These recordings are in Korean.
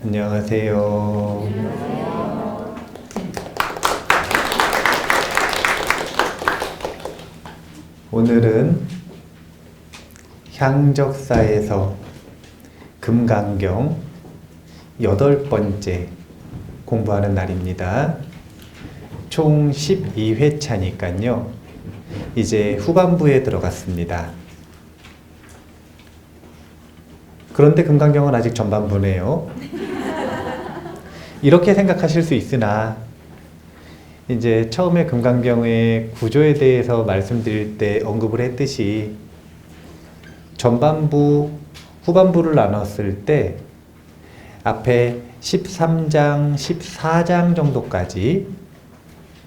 안녕하세요. 오늘은 향적사에서 금강경 8번째 공부하는 날입니다. 총 12회차니까요. 이제 후반부에 들어갔습니다. 그런데 금강경은 아직 전반부네요. 이렇게 생각하실 수 있으나 이제 처음에 금강경의 구조에 대해서 말씀드릴 때 언급을 했듯이 전반부, 후반부를 나눴을 때 앞에 13장, 14장 정도까지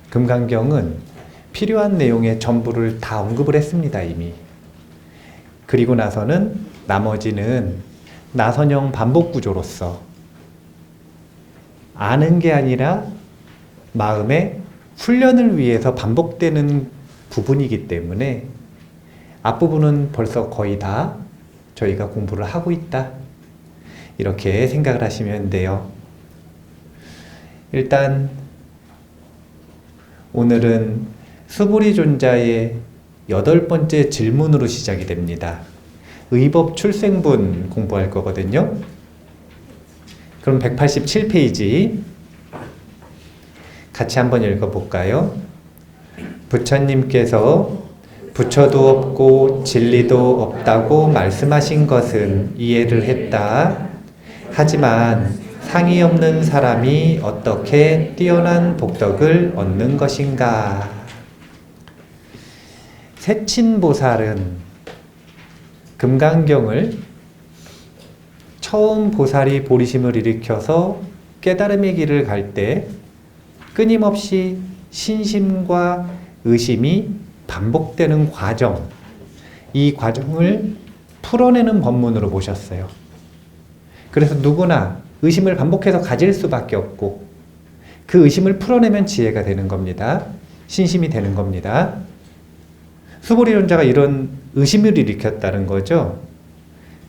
금강경은 필요한 내용의 전부를 다 언급을 했습니다, 이미. 그리고 나서는 나머지는 나선형 반복 구조로서 아는 게 아니라 마음의 훈련을 위해서 반복되는 부분이기 때문에 앞부분은 벌써 거의 다 저희가 공부를 하고 있다. 이렇게 생각을 하시면 돼요. 일단 오늘은 수부리존자의 8번째 질문으로 시작이 됩니다. 의법 출생분 공부할 거거든요. 그럼 187페이지 같이 한번 읽어볼까요? 부처님께서 부처도 없고 진리도 없다고 말씀하신 것은 이해를 했다. 하지만 상이 없는 사람이 어떻게 뛰어난 복덕을 얻는 것인가? 세친보살은 금강경을 처음 보살이 보리심을 일으켜서 깨달음의 길을 갈 때 끊임없이 신심과 의심이 반복되는 과정, 이 과정을 풀어내는 법문으로 보셨어요. 그래서 누구나 의심을 반복해서 가질 수밖에 없고 그 의심을 풀어내면 지혜가 되는 겁니다. 신심이 되는 겁니다. 수보리존자가 이런 의심을 일으켰다는 거죠.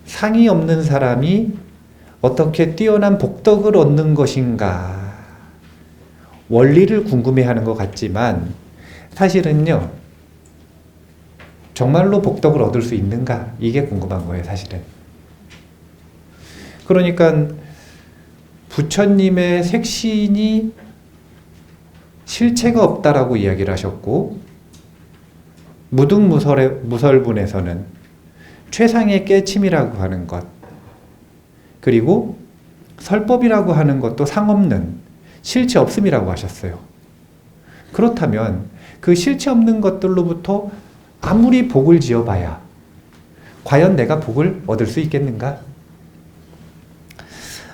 상이 없는 사람이 어떻게 뛰어난 복덕을 얻는 것인가? 원리를 궁금해하는 것 같지만 사실은요, 정말로 복덕을 얻을 수 있는가? 이게 궁금한 거예요, 사실은. 그러니까 부처님의 색신이 실체가 없다라고 이야기를 하셨고, 무등무설분에서는 최상의 깨침이라고 하는 것, 그리고 설법이라고 하는 것도 상없는 실체 없음이라고 하셨어요. 그렇다면 그 실체 없는 것들로부터 아무리 복을 지어봐야 과연 내가 복을 얻을 수 있겠는가?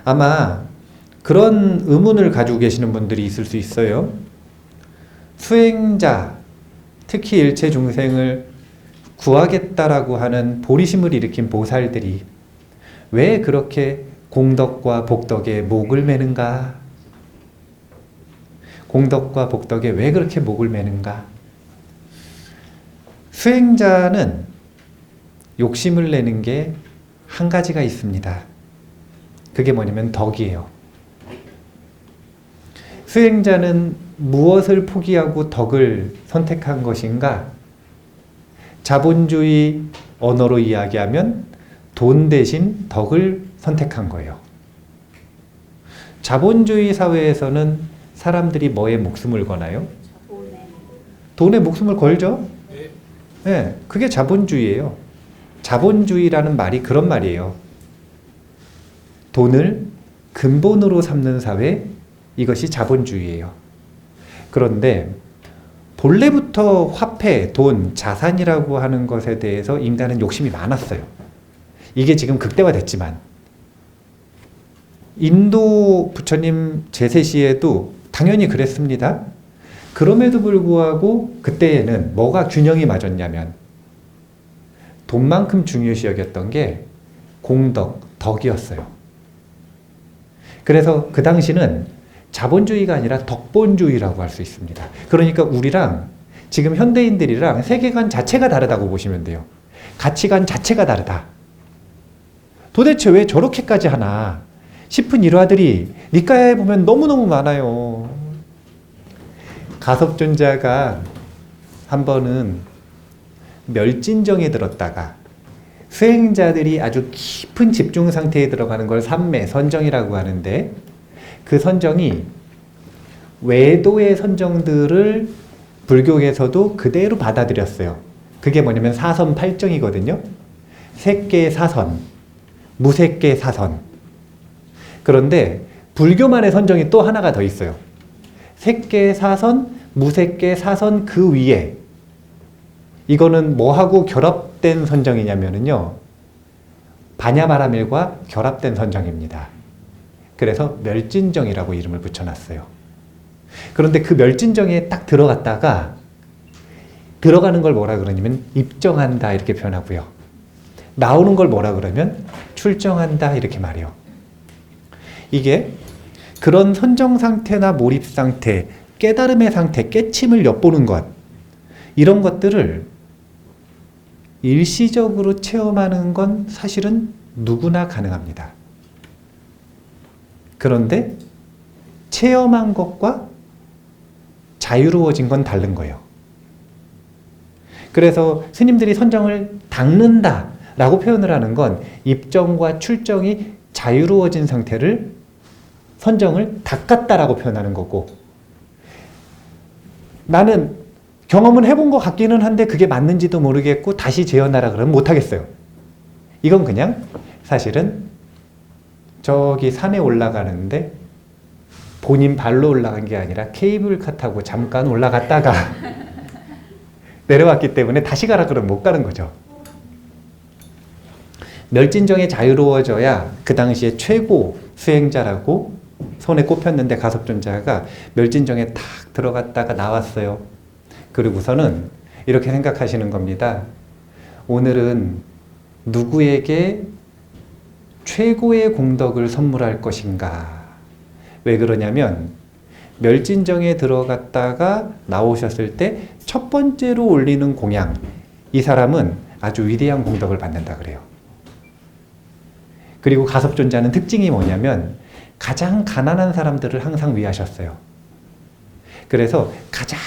아마 그런 의문을 가지고 계시는 분들이 있을 수 있어요. 수행자, 특히 일체 중생을 구하겠다라고 하는 보리심을 일으킨 보살들이 왜 그렇게 공덕과 복덕에 목을 매는가? 공덕과 복덕에 왜 그렇게 목을 매는가? 수행자는 욕심을 내는 게 한 가지가 있습니다. 그게 뭐냐면 덕이에요. 수행자는 무엇을 포기하고 덕을 선택한 것인가? 자본주의 언어로 이야기하면 돈 대신 덕을 선택한 거예요. 자본주의 사회에서는 사람들이 뭐에 목숨을 거나요? 돈에 목숨을 걸죠? 네, 그게 자본주의예요. 자본주의라는 말이 그런 말이에요. 돈을 근본으로 삼는 사회, 이것이 자본주의예요. 그런데 본래부터 화폐, 돈, 자산이라고 하는 것에 대해서 인간은 욕심이 많았어요. 이게 지금 극대화됐지만 인도 부처님 제세 시에도 당연히 그랬습니다. 그럼에도 불구하고 그때에는 뭐가 균형이 맞았냐면 돈만큼 중요시 여겼던 게 공덕, 덕이었어요. 그래서 그 당시는 자본주의가 아니라 덕본주의라고 할 수 있습니다. 그러니까 우리랑 지금 현대인들이랑 세계관 자체가 다르다고 보시면 돼요. 가치관 자체가 다르다. 도대체 왜 저렇게까지 하나? 싶은 일화들이 니까야에 보면 너무너무 많아요. 가섭존자가 한 번은 멸진정에 들었다가 수행자들이 아주 깊은 집중 상태에 들어가는 걸 삼매, 선정이라고 하는데, 그 선정이 외도의 선정들을 불교에서도 그대로 받아들였어요. 그게 뭐냐면 사선 8정이거든요. 색계 사선, 무색계 사선. 그런데 불교만의 선정이 또 하나가 더 있어요. 색계 사선, 무색계 사선 그 위에, 이거는 뭐하고 결합된 선정이냐면요, 바냐바라밀과 결합된 선정입니다. 그래서 멸진정이라고 이름을 붙여놨어요. 그런데 그 멸진정에 딱 들어갔다가, 들어가는 걸 뭐라 그러냐면 입정한다 이렇게 표현하고요. 나오는 걸 뭐라 그러면 출정한다 이렇게 말해요. 이게 그런 선정 상태나 몰입 상태, 깨달음의 상태, 깨침을 엿보는 것, 이런 것들을 일시적으로 체험하는 건 사실은 누구나 가능합니다. 그런데 체험한 것과 자유로워진 건 다른 거예요. 그래서 스님들이 선정을 닦는다 라고 표현을 하는 건 입정과 출정이 자유로워진 상태를, 선정을 닦았다라고 표현하는 거고, 나는 경험은 해본 것 같기는 한데 그게 맞는지도 모르겠고 다시 재현하라 그러면 못하겠어요. 이건 그냥 사실은 저기 산에 올라가는데 본인 발로 올라간 게 아니라 케이블카 타고 잠깐 올라갔다가 내려왔기 때문에 다시 가라 그러면 못 가는 거죠. 멸진정에 자유로워져야 그 당시에 최고 수행자라고 손에 꼽혔는데, 가섭존자가 멸진정에 탁 들어갔다가 나왔어요. 그리고서는 이렇게 생각하시는 겁니다. 오늘은 누구에게 최고의 공덕을 선물할 것인가. 왜 그러냐면 멸진정에 들어갔다가 나오셨을 때 첫 번째로 올리는 공양, 이 사람은 아주 위대한 공덕을 받는다 그래요. 그리고 가섭존자는 특징이 뭐냐면 가장 가난한 사람들을 항상 위하셨어요. 그래서 가장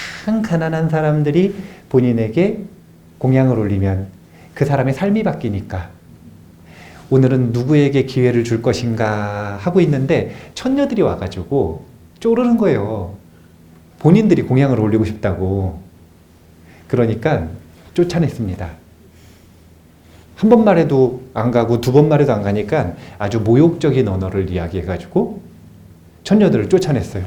가난한 사람들이 본인에게 공양을 올리면 그 사람의 삶이 바뀌니까 오늘은 누구에게 기회를 줄 것인가 하고 있는데 천녀들이 와가지고 쪼르는 거예요. 본인들이 공양을 올리고 싶다고. 그러니까 쫓아냈습니다. 한 번 말해도 안 가고 두 번 말해도 안 가니까 아주 모욕적인 언어를 이야기해가지고 천녀들을 쫓아냈어요.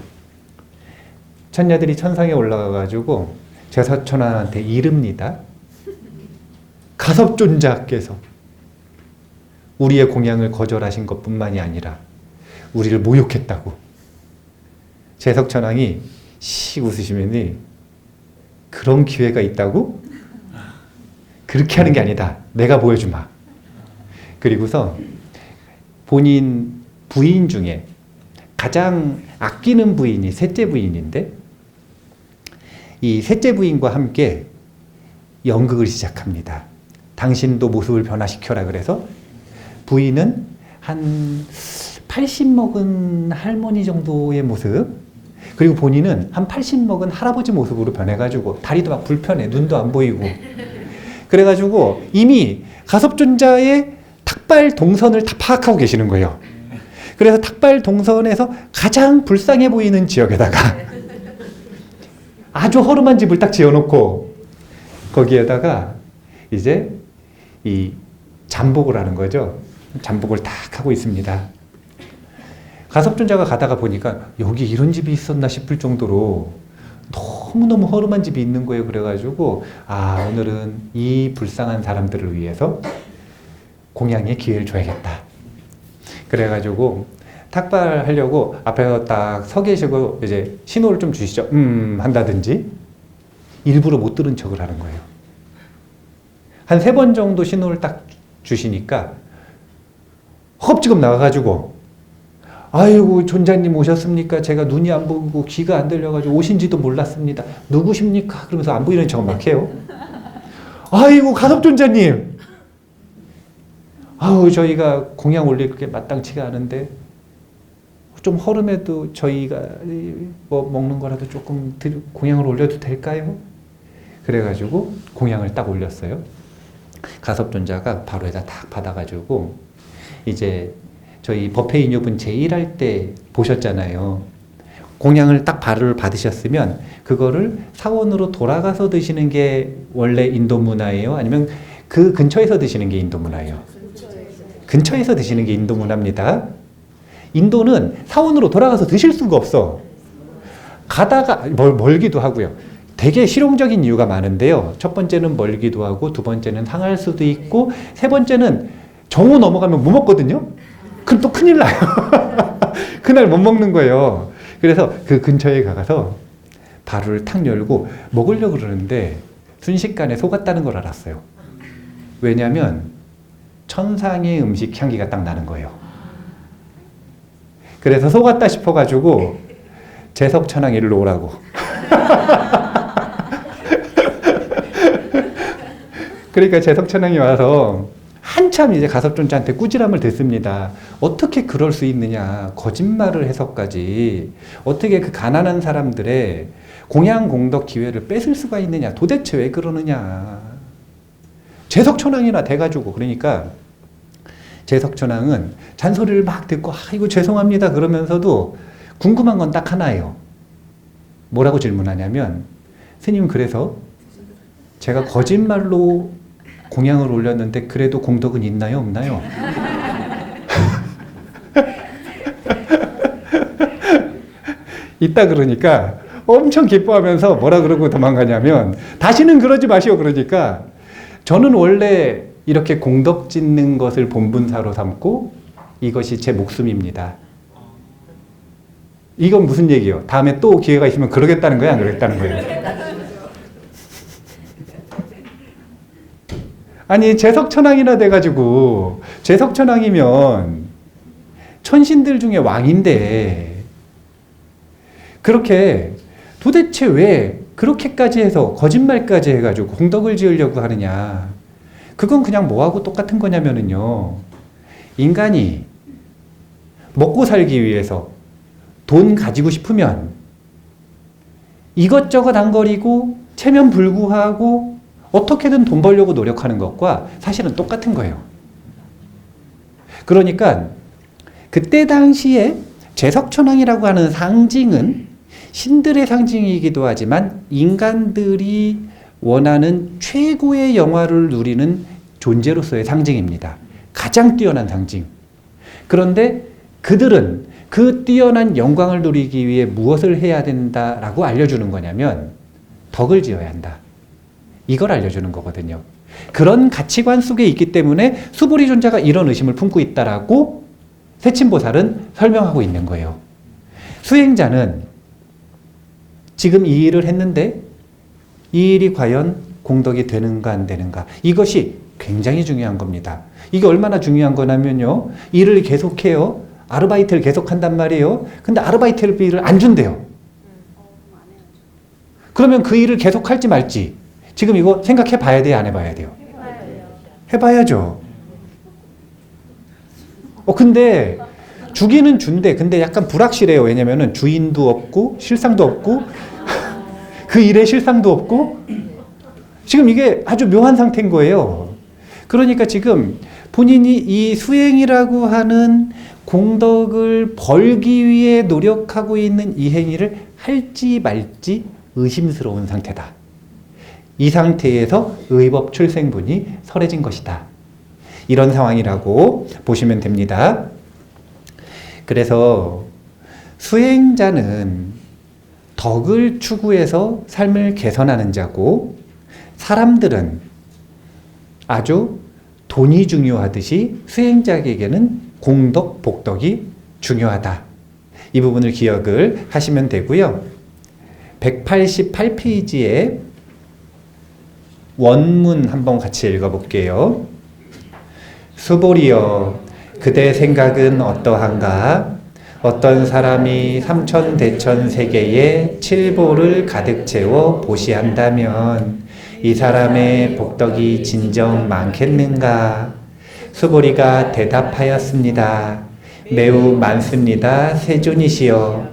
천녀들이 천상에 올라가가지고 제사천왕한테 이릅니다. 가섭존자께서 우리의 공양을 거절하신 것뿐만이 아니라 우리를 모욕했다고. 제석천왕이 씩 웃으시더니 그런 기회가 있다고? 그렇게 하는 게 아니다. 내가 보여주마. 그리고서 본인 부인 중에 가장 아끼는 부인이 셋째 부인인데, 이 셋째 부인과 함께 연극을 시작합니다. 당신도 모습을 변화시켜라 그래서 부인은 한 80 먹은 할머니 정도의 모습, 그리고 본인은 한 80 먹은 할아버지 모습으로 변해가지고 다리도 막 불편해, 눈도 안 보이고, 그래가지고 이미 가섭존자의 탁발 동선을 다 파악하고 계시는 거예요. 그래서 탁발 동선에서 가장 불쌍해 보이는 지역에다가 아주 허름한 집을 딱 지어놓고 거기에다가 이제 이 잠복을 하는 거죠. 잠복을 딱 하고 있습니다. 가섭존자가 가다가 보니까 여기 이런 집이 있었나 싶을 정도로 너무너무 허름한 집이 있는 거예요. 그래가지고 아, 오늘은 이 불쌍한 사람들을 위해서 공양의 기회를 줘야겠다. 그래가지고 탁발하려고 앞에서 딱 서 계시고 이제 신호를 좀 주시죠. 한다든지 일부러 못 들은 척을 하는 거예요. 한 3번 정도 신호를 딱 주시니까 허겁지겁 나가가지고 아이고 존자님 오셨습니까? 제가 눈이 안 보이고 귀가 안 들려가지고 오신지도 몰랐습니다. 누구십니까? 그러면서 안 보이는 척 막 해요. 아이고 가섭존자님, 아우 저희가 공양 올릴 게 마땅치가 않은데 좀 허름해도 저희가 뭐 먹는 거라도 조금 공양을 올려도 될까요? 그래가지고 공양을 딱 올렸어요. 가섭존자가 바로에다 딱 받아가지고 이제 저희 법회 인요분 제1할 때 보셨잖아요. 공양을 딱 바를 받으셨으면 그거를 사원으로 돌아가서 드시는 게 원래 인도 문화예요? 아니면 그 근처에서 드시는 게 인도 문화예요? 근처에서 드시는 게 인도 문화입니다. 인도는 사원으로 돌아가서 드실 수가 없어. 가다가 멀기도 하고요. 되게 실용적인 이유가 많은데요. 첫 번째는 멀기도 하고, 두 번째는 상할 수도 있고, 세 번째는 정오 넘어가면 못 먹거든요. 그럼 또 큰일 나요. 그날 못 먹는 거예요. 그래서 그 근처에 가서 바루를 탁 열고 먹으려고 그러는데 순식간에 속았다는 걸 알았어요. 왜냐하면 천상의 음식 향기가 딱 나는 거예요. 그래서 속았다 싶어가지고 재석천왕 일로 오라고. 그러니까 재석천왕이 와서 한참 이제 가섭존자한테 꾸지람을 듣습니다. 어떻게 그럴 수 있느냐. 거짓말을 해서까지 어떻게 그 가난한 사람들의 공양 공덕 기회를 뺏을 수가 있느냐. 도대체 왜 그러느냐. 재석천왕이나 돼가지고. 그러니까 재석천왕은 잔소리를 막 듣고 아이고 죄송합니다 그러면서도 궁금한 건 딱 하나예요. 뭐라고 질문하냐면 스님 그래서 제가 거짓말로 공양을 올렸는데 그래도 공덕은 있나요 없나요? 있다 그러니까 엄청 기뻐하면서 뭐라 그러고 도망가냐면 다시는 그러지 마시오 그러니까 저는 원래 이렇게 공덕 짓는 것을 본분사로 삼고 이것이 제 목숨입니다. 이건 무슨 얘기예요? 다음에 또 기회가 있으면 그러겠다는 거야? 안 그러겠다는 거예요? 아니 재석천왕이나 돼가지고 재석천왕이면 천신들 중에 왕인데 그렇게 도대체 왜 그렇게까지 해서 거짓말까지 해가지고 공덕을 지으려고 하느냐. 그건 그냥 뭐하고 똑같은 거냐면은요. 인간이 먹고 살기 위해서 돈 가지고 싶으면 이것저것 안 거리고 체면불구하고 어떻게든 돈 벌려고 노력하는 것과 사실은 똑같은 거예요. 그러니까 그때 당시에 재석천왕이라고 하는 상징은 신들의 상징이기도 하지만 인간들이 원하는 최고의 영화를 누리는 존재로서의 상징입니다. 가장 뛰어난 상징. 그런데 그들은 그 뛰어난 영광을 누리기 위해 무엇을 해야 된다라고 알려주는 거냐면 덕을 지어야 한다. 이걸 알려주는 거거든요. 그런 가치관 속에 있기 때문에 수보리 존자가 이런 의심을 품고 있다라고 세친보살은 설명하고 있는 거예요. 수행자는 지금 이 일을 했는데 이 일이 과연 공덕이 되는가 안 되는가 이것이 굉장히 중요한 겁니다. 이게 얼마나 중요한 거냐면요. 일을 계속해요. 아르바이트를 계속한단 말이에요. 근데 아르바이트비를 안 준대요. 그러면 그 일을 계속할지 말지 지금 이거 생각해 봐야 돼요? 안 해봐야 돼요? 해봐야죠. 근데 주기는 준대. 근데 약간 불확실해요. 왜냐면은 주인도 없고 실상도 없고 그 일에 실상도 없고 지금 이게 아주 묘한 상태인 거예요. 그러니까 지금 본인이 이 수행이라고 하는 공덕을 벌기 위해 노력하고 있는 이 행위를 할지 말지 의심스러운 상태다. 이 상태에서 의법 출생분이 설해진 것이다. 이런 상황이라고 보시면 됩니다. 그래서 수행자는 덕을 추구해서 삶을 개선하는 자고 사람들은 아주 돈이 중요하듯이 수행자에게는 공덕, 복덕이 중요하다. 이 부분을 기억을 하시면 되고요. 188페이지에 원문 한번 같이 읽어볼게요. 수보리여, 그대 생각은 어떠한가? 어떤 사람이 삼천대천 세계에 칠보를 가득 채워 보시한다면 이 사람의 복덕이 진정 많겠는가? 수보리가 대답하였습니다. 매우 많습니다. 세존이시여.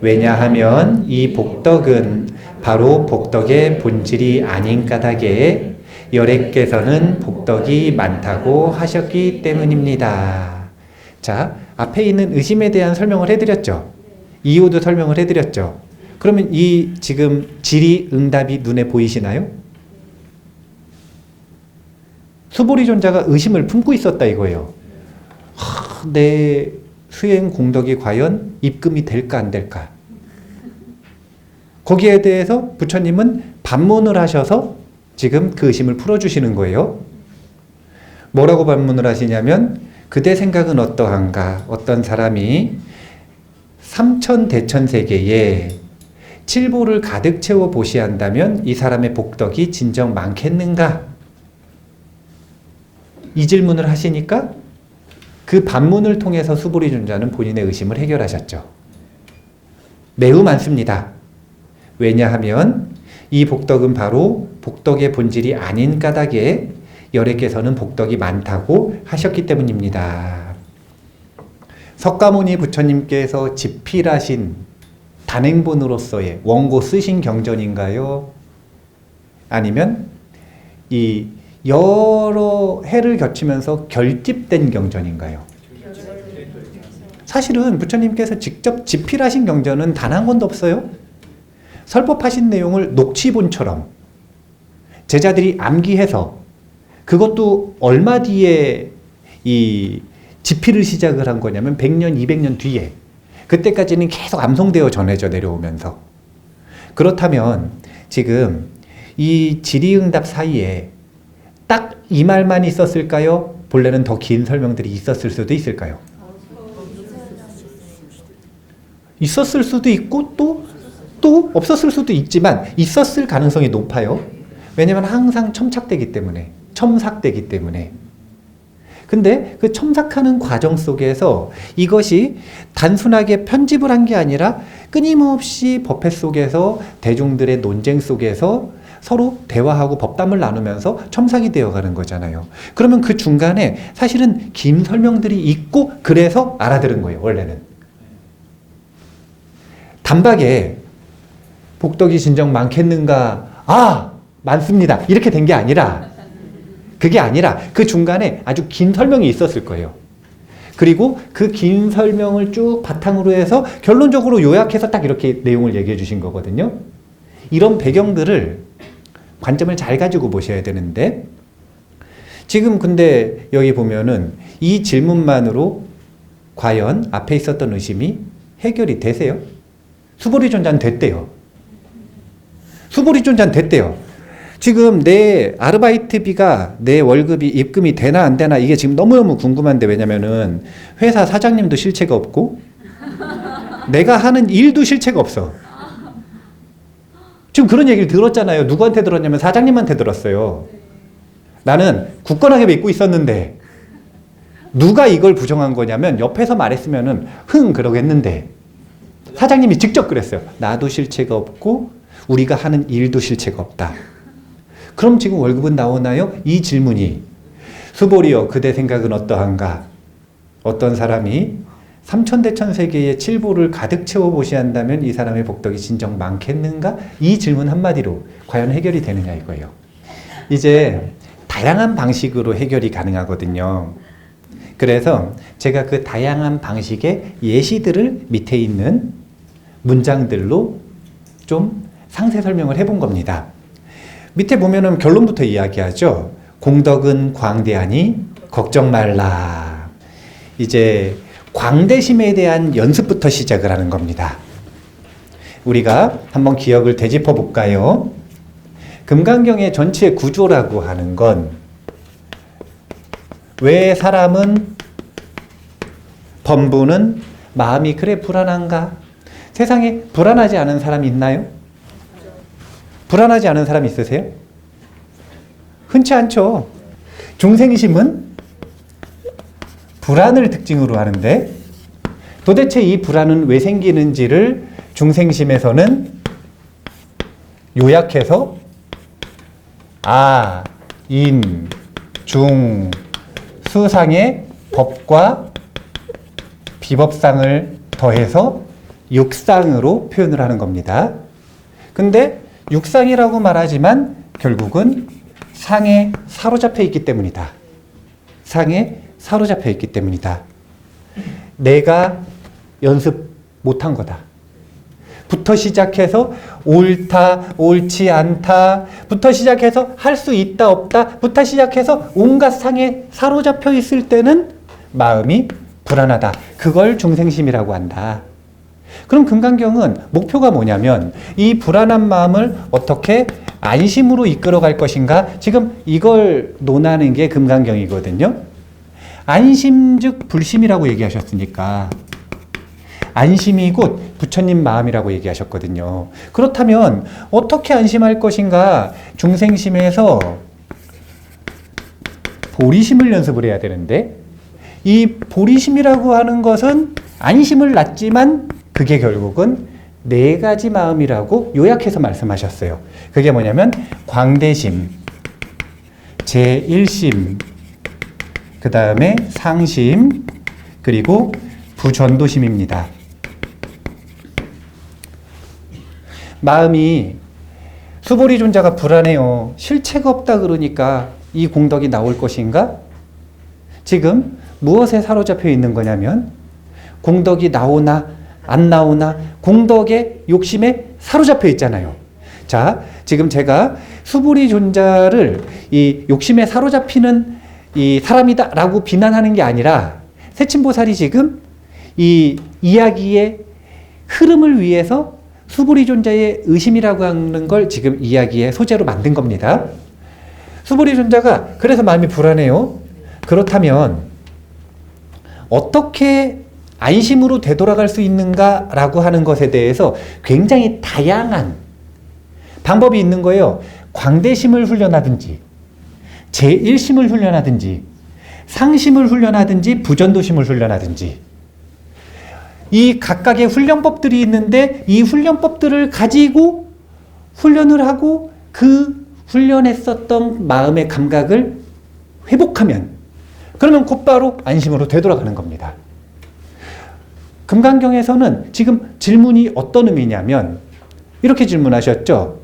왜냐하면 이 복덕은 바로 복덕의 본질이 아닌 까닭에 열애께서는 복덕이 많다고 하셨기 때문입니다. 자, 앞에 있는 의심에 대한 설명을 해드렸죠. 이유도 설명을 해드렸죠. 그러면 이 지금 질의응답이 눈에 보이시나요? 수보리존자가 의심을 품고 있었다 이거예요. 내 수행 공덕이 과연 입금이 될까 안 될까? 거기에 대해서 부처님은 반문을 하셔서 지금 그 의심을 풀어주시는 거예요. 뭐라고 반문을 하시냐면 그대 생각은 어떠한가? 어떤 사람이 삼천대천세계에 칠보를 가득 채워 보시한다면 이 사람의 복덕이 진정 많겠는가? 이 질문을 하시니까 그 반문을 통해서 수보리존자는 본인의 의심을 해결하셨죠. 매우 많습니다. 왜냐하면 이 복덕은 바로 복덕의 본질이 아닌 까닭에 열애께서는 복덕이 많다고 하셨기 때문입니다. 석가모니 부처님께서 집필하신 단행본으로서의 원고 쓰신 경전인가요? 아니면 이 여러 해를 거치면서 결집된 경전인가요? 사실은 부처님께서 직접 집필하신 경전은 단 한 권도 없어요. 설법하신 내용을 녹취본처럼 제자들이 암기해서 그것도 얼마 뒤에 이 집필을 시작을 한 거냐면 100년, 200년 뒤에 그때까지는 계속 암송되어 전해져 내려오면서 그렇다면 지금 이 질의응답 사이에 딱 이 말만 있었을까요? 본래는 더 긴 설명들이 있었을 수도 있을까요? 있었을 수도 있고 또 없었을 수도 있지만 있었을 가능성이 높아요. 왜냐하면 항상 첨삭되기 때문에 근데 그 첨삭하는 과정 속에서 이것이 단순하게 편집을 한 게 아니라 끊임없이 법회 속에서 대중들의 논쟁 속에서 서로 대화하고 법담을 나누면서 첨삭이 되어가는 거잖아요. 그러면 그 중간에 사실은 긴 설명들이 있고 그래서 알아들은 거예요. 원래는. 단박에 복덕이 진정 많겠는가? 아! 많습니다. 이렇게 된 게 아니라 그게 아니라 그 중간에 아주 긴 설명이 있었을 거예요. 그리고 그 긴 설명을 쭉 바탕으로 해서 결론적으로 요약해서 딱 이렇게 내용을 얘기해 주신 거거든요. 이런 배경들을 관점을 잘 가지고 보셔야 되는데 지금 근데 여기 보면은 이 질문만으로 과연 앞에 있었던 의심이 해결이 되세요? 수보리존자는 됐대요. 수보리존자는 됐대요. 지금 내 아르바이트비가 내 월급이 입금이 되나 안 되나 이게 지금 너무너무 궁금한데 왜냐면은 회사 사장님도 실체가 없고 내가 하는 일도 실체가 없어. 지금 그런 얘기를 들었잖아요. 누구한테 들었냐면 사장님한테 들었어요. 나는 굳건하게 믿고 있었는데 누가 이걸 부정한 거냐면 옆에서 말했으면은 그러겠는데 사장님이 직접 그랬어요. 나도 실체가 없고 우리가 하는 일도 실체가 없다. 그럼 지금 월급은 나오나요? 이 질문이 수보리여 그대 생각은 어떠한가? 어떤 사람이 삼천대천세계의 칠보를 가득 채워 보시한다면 이 사람의 복덕이 진정 많겠는가? 이 질문 한마디로 과연 해결이 되느냐 이거예요. 이제 다양한 방식으로 해결이 가능하거든요. 그래서 제가 그 다양한 방식의 예시들을 밑에 있는 문장들로 좀 상세 설명을 해본 겁니다. 밑에 보면은 결론부터 이야기하죠. 공덕은 광대하니 걱정 말라. 이제 광대심에 대한 연습부터 시작을 하는 겁니다. 우리가 한번 기억을 되짚어 볼까요? 금강경의 전체 구조라고 하는 건 왜 사람은 범부는 마음이 그래 불안한가? 세상에 불안하지 않은 사람이 있나요? 불안하지 않은 사람 있으세요? 흔치 않죠. 중생심은 불안을 특징으로 하는데 도대체 이 불안은 왜 생기는지를 중생심에서는 요약해서 인, 중, 수상의 법과 비법상을 더해서 육상으로 표현을 하는 겁니다. 근데 육상이라고 말하지만 결국은 상에 사로잡혀 있기 때문이다. 상에 사로잡혀 있기 때문이다. 내가 연습 못한 거다. 부터 시작해서 옳다, 옳지 않다, 부터 시작해서 할 수 있다, 없다, 부터 시작해서 온갖 상에 사로잡혀 있을 때는 마음이 불안하다. 그걸 중생심이라고 한다. 그럼 금강경은 목표가 뭐냐면 이 불안한 마음을 어떻게 안심으로 이끌어갈 것인가? 지금 이걸 논하는 게 금강경이거든요. 안심 즉 불심이라고 얘기하셨으니까 안심이 곧 부처님 마음이라고 얘기하셨거든요. 그렇다면 어떻게 안심할 것인가? 중생심에서 보리심을 연습을 해야 되는데 이 보리심이라고 하는 것은 안심을 낳지만 그게 결국은 네 가지 마음이라고 요약해서 말씀하셨어요. 그게 뭐냐면 광대심, 제1심, 그 다음에 상심, 그리고 부전도심입니다. 마음이 수보리 존자가 불안해요. 실체가 없다 그러니까 이 공덕이 나올 것인가? 지금 무엇에 사로잡혀 있는 거냐면 공덕이 나오나 안 나오나 공덕의 욕심에 사로잡혀 있잖아요. 자, 지금 제가 수보리 존자를 이 욕심에 사로잡히는 이 사람이다 라고 비난하는 게 아니라 세친보살이 지금 이 이야기의 흐름을 위해서 수보리 존자의 의심이라고 하는 걸 지금 이야기의 소재로 만든 겁니다. 수보리 존자가 그래서 마음이 불안해요. 그렇다면 어떻게 안심으로 되돌아갈 수 있는가라고 하는 것에 대해서 굉장히 다양한 방법이 있는 거예요. 광대심을 훈련하든지 제1심을 훈련하든지 상심을 훈련하든지 부전도심을 훈련하든지 이 각각의 훈련법들이 있는데 이 훈련법들을 가지고 훈련을 하고 그 훈련했었던 마음의 감각을 회복하면 그러면 곧바로 안심으로 되돌아가는 겁니다. 금강경에서는 지금 질문이 어떤 의미냐면 이렇게 질문하셨죠.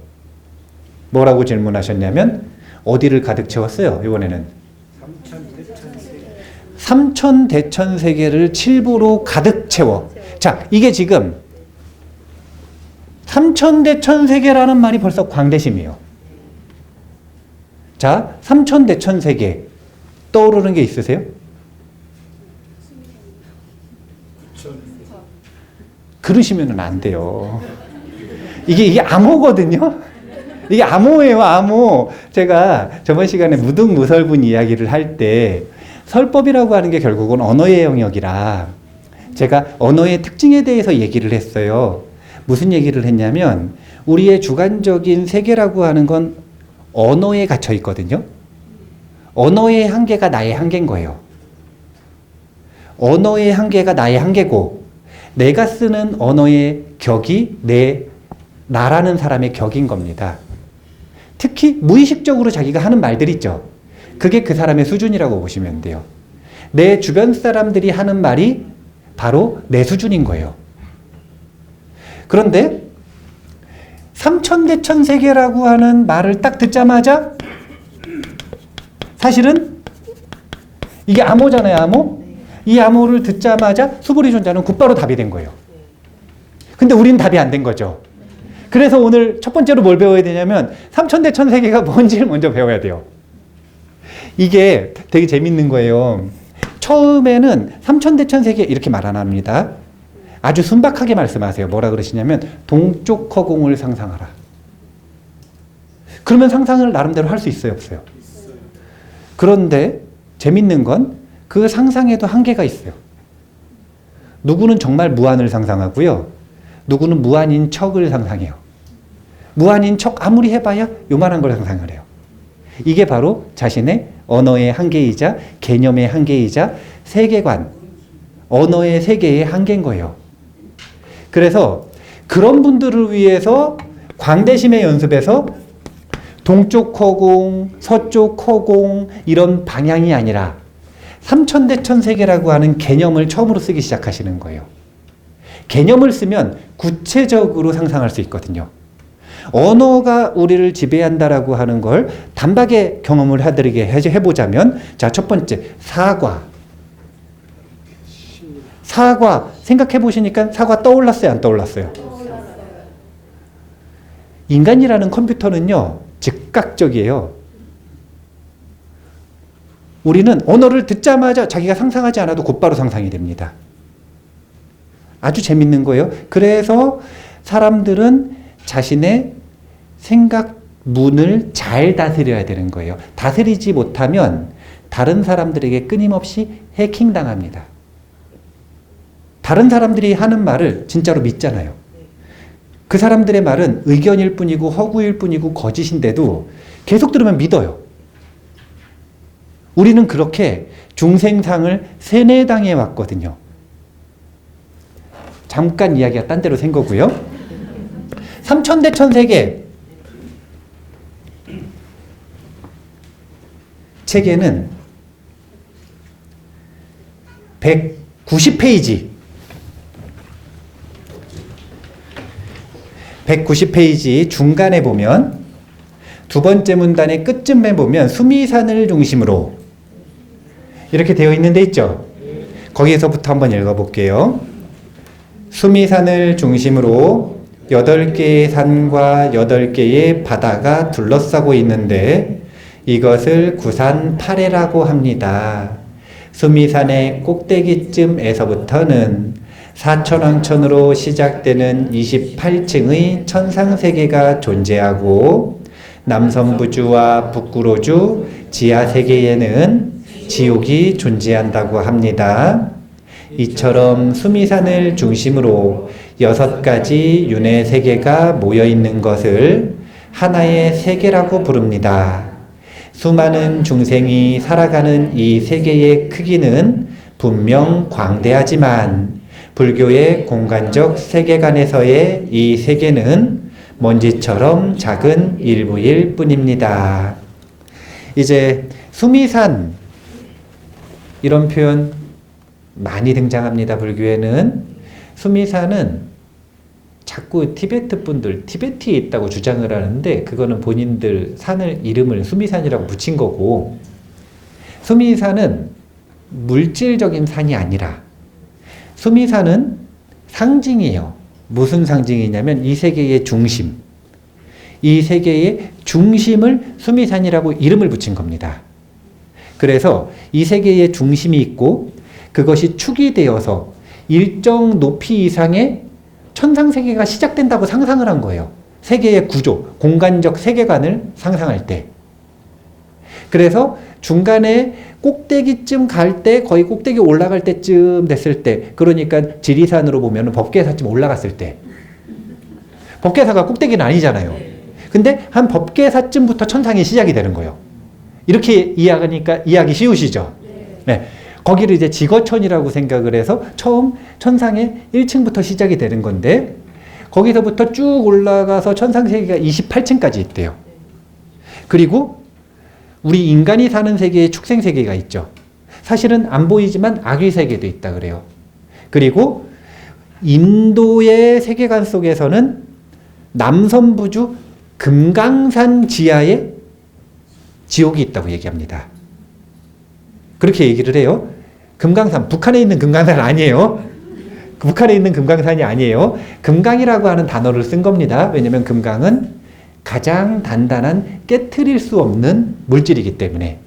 뭐라고 질문하셨냐면 어디를 가득 채웠어요? 이번에는 삼천대천세계를 칠부로 가득 채워. 자, 이게 지금 삼천대천세계라는 말이 벌써 광대심이에요. 자, 삼천대천세계 떠오르는 게 있으세요? 그러시면 안 돼요. 이게 암호거든요. 이게 암호예요, 암호. 제가 저번 시간에 무등무설분 이야기를 할 때 설법이라고 하는 게 결국은 언어의 영역이라 제가 언어의 특징에 대해서 얘기를 했어요. 무슨 얘기를 했냐면 우리의 주관적인 세계라고 하는 건 언어에 갇혀 있거든요. 언어의 한계가 나의 한계인 거예요. 언어의 한계가 나의 한계고 내가 쓰는 언어의 격이 나라는 사람의 격인 겁니다. 특히 무의식적으로 자기가 하는 말들 있죠. 그게 그 사람의 수준이라고 보시면 돼요. 내 주변 사람들이 하는 말이 바로 내 수준인 거예요. 그런데 삼천대천세계라고 하는 말을 딱 듣자마자 사실은 이게 암호잖아요, 암호? 이 암호를 듣자마자 수보리 존자는 곧바로 답이 된 거예요. 근데 우린 답이 안 된 거죠. 그래서 오늘 첫 번째로 뭘 배워야 되냐면 삼천대천세계가 뭔지를 먼저 배워야 돼요. 이게 되게 재밌는 거예요. 처음에는 삼천대천세계 이렇게 말 안 합니다. 아주 순박하게 말씀하세요. 뭐라 그러시냐면 동쪽 허공을 상상하라. 그러면 상상을 나름대로 할 수 있어요, 없어요? 그런데 재밌는 건 그 상상에도 한계가 있어요. 누구는 정말 무한을 상상하고요. 누구는 무한인 척을 상상해요. 무한인 척 아무리 해봐야 요만한 걸 상상을 해요. 이게 바로 자신의 언어의 한계이자 개념의 한계이자 세계관, 언어의 세계의 한계인 거예요. 그래서 그런 분들을 위해서 광대심의 연습에서 동쪽 허공, 서쪽 허공 이런 방향이 아니라 삼천대천세계라고 하는 개념을 처음으로 쓰기 시작하시는 거예요. 개념을 쓰면 구체적으로 상상할 수 있거든요. 언어가 우리를 지배한다라고 하는 걸 단박에 경험을 해보자면, 자, 첫 번째, 사과. 사과, 생각해 보시니까 사과 떠올랐어요, 안 떠올랐어요? 인간이라는 컴퓨터는요, 즉각적이에요. 우리는 언어를 듣자마자 자기가 상상하지 않아도 곧바로 상상이 됩니다. 아주 재밌는 거예요. 그래서 사람들은 자신의 생각 문을 잘 다스려야 되는 거예요. 다스리지 못하면 다른 사람들에게 끊임없이 해킹당합니다. 다른 사람들이 하는 말을 진짜로 믿잖아요. 그 사람들의 말은 의견일 뿐이고 허구일 뿐이고 거짓인데도 계속 들으면 믿어요. 우리는 그렇게 중생상을 세뇌당해 왔거든요. 잠깐 이야기가 딴 데로 샌 거고요. 삼천대천세계 책에는 190페이지 190페이지 중간에 보면 두 번째 문단의 끝쯤에 보면 수미산을 중심으로 이렇게 되어 있는 데 있죠. 거기에서부터 한번 읽어볼게요. 수미산을 중심으로 8개의 산과 8개의 바다가 둘러싸고 있는데 이것을 구산파래라고 합니다. 수미산의 꼭대기쯤에서부터는 사천왕천으로 시작되는 28층의 천상세계가 존재하고 남선부주와 북구로주 지하세계에는 지옥이 존재한다고 합니다. 이처럼 수미산을 중심으로 6가지 윤회 세계가 모여 있는 것을 하나의 세계라고 부릅니다. 수많은 중생이 살아가는 이 세계의 크기는 분명 광대하지만 불교의 공간적 세계관에서의 이 세계는 먼지처럼 작은 일부일 뿐입니다. 이제 수미산 이런 표현 많이 등장합니다. 불교에는. 수미산은 자꾸 티베트 분들 티베트에 있다고 주장을 하는데 그거는 본인들 산을 이름을 수미산이라고 붙인 거고, 수미산은 물질적인 산이 아니라 수미산은 상징이에요. 무슨 상징이냐면 이 세계의 중심, 이 세계의 중심을 수미산이라고 이름을 붙인 겁니다. 그래서 이 세계의 중심이 있고 그것이 축이 되어서 일정 높이 이상의 천상세계가 시작된다고 상상을 한 거예요. 세계의 구조, 공간적 세계관을 상상할 때. 그래서 중간에 꼭대기쯤 갈 때, 거의 꼭대기 올라갈 때쯤 됐을 때, 그러니까 지리산으로 보면 법계사쯤 올라갔을 때, 법계사가 꼭대기는 아니잖아요. 근데 한 법계사쯤부터 천상이 시작이 되는 거예요. 이렇게 이해하니까 이해하기 쉬우시죠? 네. 거기를 이제 지거천이라고 생각을 해서 처음 천상의 1층부터 시작이 되는 건데, 거기서부터 쭉 올라가서 천상세계가 28층까지 있대요. 그리고 우리 인간이 사는 세계에 축생세계가 있죠. 사실은 안 보이지만 아귀세계도 있다 그래요. 그리고 인도의 세계관 속에서는 남선부주 금강산 지하에 지옥이 있다고 얘기합니다. 그렇게 얘기를 해요. 금강산, 북한에 있는 금강산 아니에요. 북한에 있는 금강산이 아니에요. 금강이라고 하는 단어를 쓴 겁니다. 왜냐하면 금강은 가장 단단한 깨트릴 수 없는 물질이기 때문에.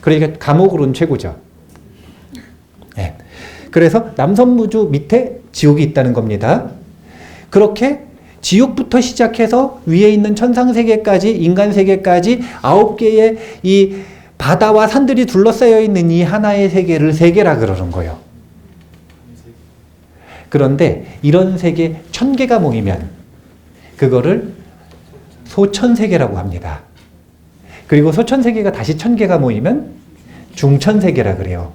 그러니까 감옥으로는 최고죠. 네. 그래서 남선부주 밑에 지옥이 있다는 겁니다. 그렇게 지옥부터 시작해서 위에 있는 천상세계까지, 인간세계까지 9개의 이 바다와 산들이 둘러싸여 있는 이 하나의 세계를 세계라 그러는 거예요. 그런데 이런 세계 1000개가 모이면 그거를 소천세계라고 합니다. 그리고 소천세계가 다시 1000개가 모이면 중천세계라 그래요.